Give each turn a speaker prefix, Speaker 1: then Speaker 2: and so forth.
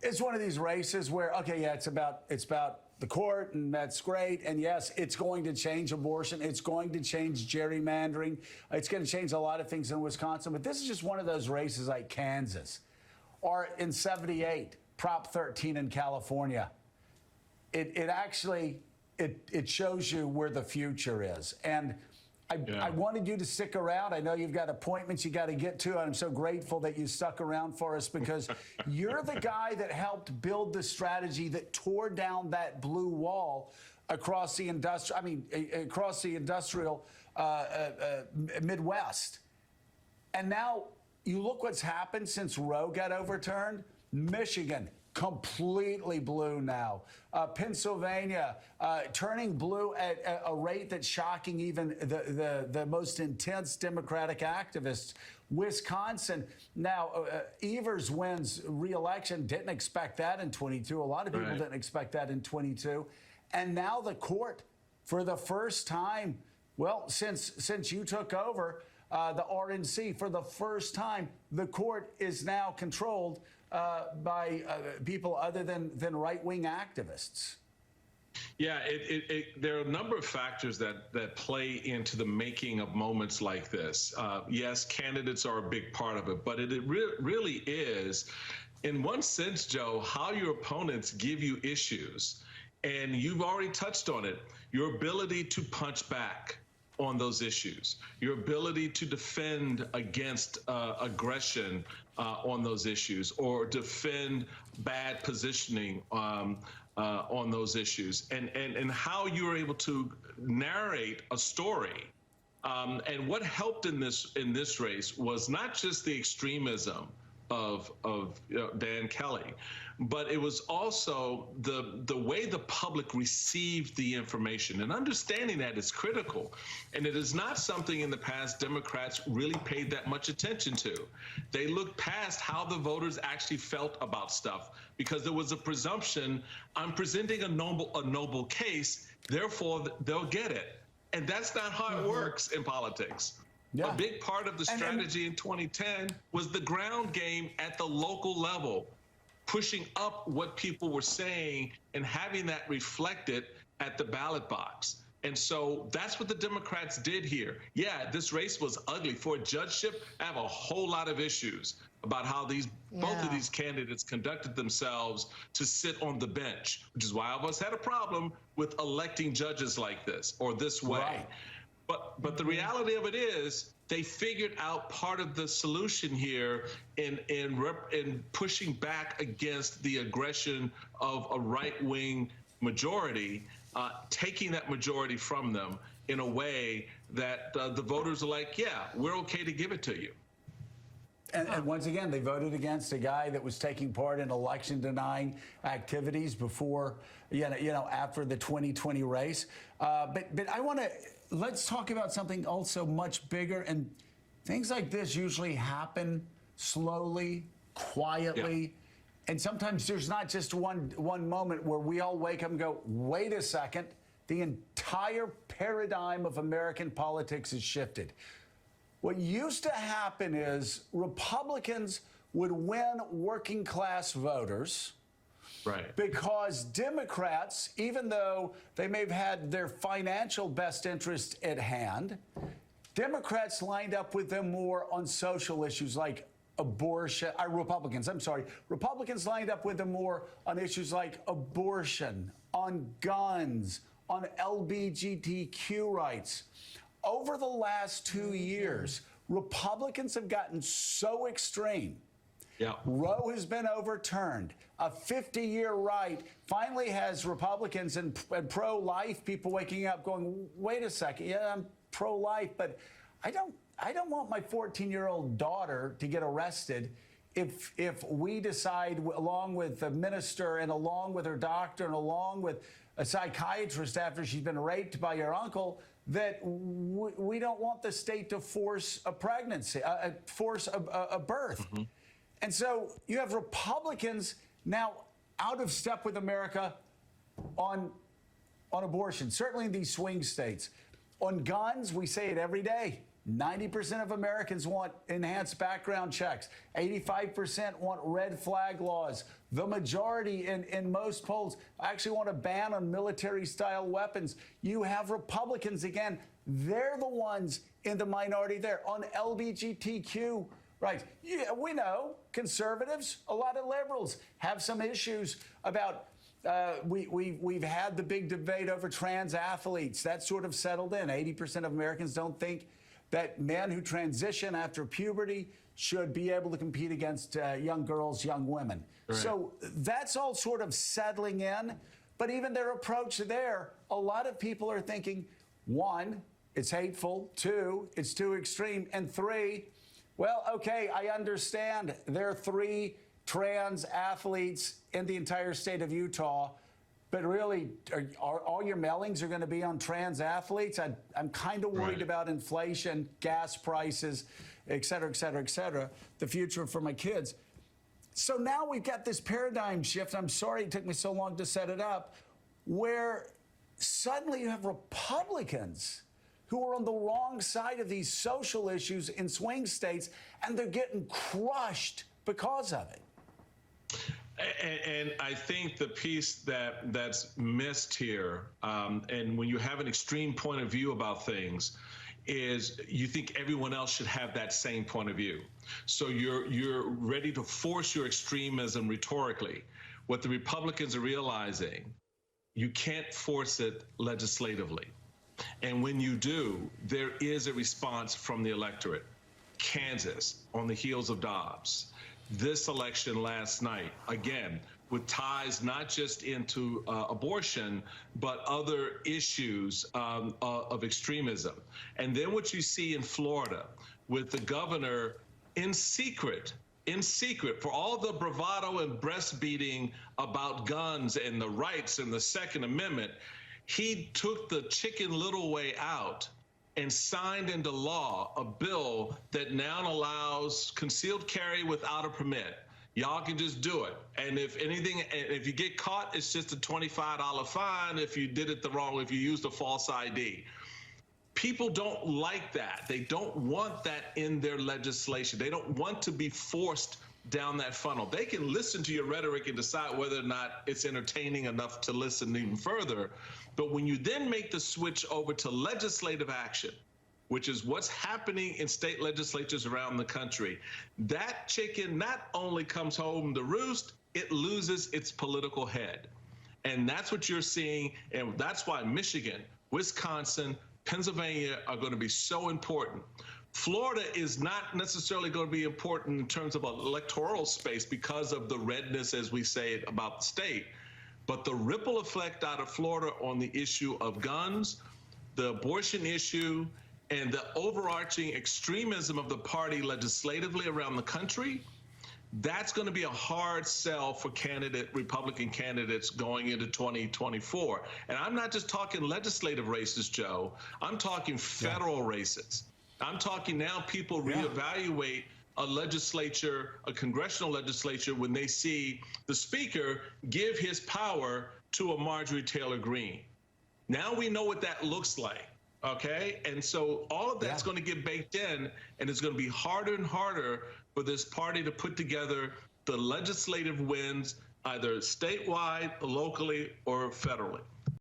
Speaker 1: it's one of these races where, okay, yeah, it's about the court, and that's great. And yes, it's going to change abortion. It's going to change gerrymandering. It's going to change a lot of things in Wisconsin. But this is just one of those races like Kansas or in '78, Prop 13 in California. It actually shows you where the future is. And I wanted you to stick around. I know you've got appointments you got to get to. I'm so grateful that you stuck around for us because you're the guy that helped build the strategy that tore down that blue wall across the industrial Midwest. And now you look what's happened since Roe got overturned. Michigan, completely blue now. Pennsylvania turning blue at a rate that's shocking even the most intense Democratic activists. Wisconsin, now Evers wins re-election. Didn't expect that in 22. A lot of people didn't expect that in 22. And now the court, for the first time, well, since you took over the RNC, for the first time, the court is now controlled by people other than right-wing activists.
Speaker 2: Yeah, there are a number of factors that play into the making of moments like this. Yes, candidates are a big part of it, but it really is, in one sense, Joe, how your opponents give you issues. And you've already touched on it, your ability to punch back on those issues, your ability to defend against aggression on those issues, or defend bad positioning on those issues, and how you're able to narrate a story. And what helped in this race was not just the extremism of Dan Kelly, but it was also the way the public received the information, and understanding that is critical. And it is not something in the past Democrats really paid that much attention to. They looked past how the voters actually felt about stuff, because there was a presumption, I'm presenting a noble case, therefore they'll get it. And that's not how it works in politics. Yeah. A big part of the strategy in 2010 was the ground game at the local level, pushing up what people were saying and having that reflected at the ballot box. And so that's what the Democrats did here. Yeah, this race was ugly. For a judgeship, I have a whole lot of issues about how both of these candidates conducted themselves to sit on the bench, which is why I always had a problem with electing judges like this or this way. Right. But the reality of it is, they figured out part of the solution here in pushing back against the aggression of a right-wing majority, taking that majority from them in a way that the voters are like, yeah, we're okay to give it to you.
Speaker 1: And once again, they voted against a guy that was taking part in election-denying activities before, after the 2020 race. But I want to. Let's talk about something also much bigger. And things like this usually happen slowly, quietly. Yeah. And sometimes there's not just one moment where we all wake up and go, wait a second, the entire paradigm of American politics has shifted. What used to happen is Republicans would win working class voters. Right. Because Democrats, even though they may have had their financial best interest at hand, Democrats lined up with them more on social issues like abortion. Republicans lined up with them more on issues like abortion, on guns, on LGBTQ rights. Over the last 2 years, Republicans have gotten so extreme. Yeah. Roe has been overturned. A 50-year right finally has Republicans and pro-life people waking up going, wait a second, yeah, I'm pro-life, but I don't want my 14-year-old daughter to get arrested if we decide, along with the minister and along with her doctor and along with a psychiatrist after she's been raped by your uncle, that we don't want the state to force a pregnancy, force a birth. Mm-hmm. And so you have Republicans now out of step with America on abortion, certainly in these swing states. On guns, we say it every day. 90% of Americans want enhanced background checks. 85% want red flag laws. The majority in most polls actually want a ban on military-style weapons. You have Republicans, again, they're the ones in the minority there. On LGBTQ, right, yeah, we know conservatives, a lot of liberals have some issues about we've had the big debate over trans athletes. That sort of settled in. 80% of Americans don't think that men who transition after puberty should be able to compete against young girls, young women. Right. So that's all sort of settling in. But even their approach there, a lot of people are thinking, one, it's hateful. Two, it's too extreme. And three, well, okay, I understand there are 3 trans athletes in the entire state of Utah. But really, are all your mailings are going to be on trans athletes? I'm kind of worried about inflation, gas prices, et cetera, et cetera, et cetera, the future for my kids. So now we've got this paradigm shift. I'm sorry it took me so long to set it up, where suddenly you have Republicans who are on the wrong side of these social issues in swing states, and they're getting crushed because of it.
Speaker 2: And I think the piece that's missed here, and when you have an extreme point of view about things, is you think everyone else should have that same point of view. So you're ready to force your extremism rhetorically. What the Republicans are realizing, you can't force it legislatively. And when you do, there is a response from the electorate. Kansas, on the heels of Dobbs. This election last night, again, with ties not just into abortion, but other issues of extremism. And then what you see in Florida with the governor in secret, for all the bravado and breastbeating about guns and the rights and the Second Amendment, he took the Chicken Little way out and signed into law a bill that now allows concealed carry without a permit. Y'all can just do it. And if anything, if you get caught, it's just a $25 fine if you did it if you used a false ID. People don't like that. They don't want that in their legislation. They don't want to be forced down that funnel. They can listen to your rhetoric and decide whether or not it's entertaining enough to listen even further. But when you then make the switch over to legislative action, which is what's happening in state legislatures around the country, that chicken not only comes home to roost, it loses its political head. And that's what you're seeing. And that's why Michigan, Wisconsin, Pennsylvania are going to be so important. Florida is not necessarily going to be important in terms of an electoral space because of the redness, as we say, about the state. But the ripple effect out of Florida on the issue of guns, the abortion issue, and the overarching extremism of the party legislatively around the country, that's going to be a hard sell for Republican candidates going into 2024. And I'm not just talking legislative races, Joe. I'm talking federal races. I'm talking now people reevaluate a legislature, a congressional legislature, when they see the speaker give his power to a Marjorie Taylor Greene. Now we know what that looks like, okay? And so all of that's going to get baked in, and it's going to be harder and harder for this party to put together the legislative wins, either statewide, locally, or federally.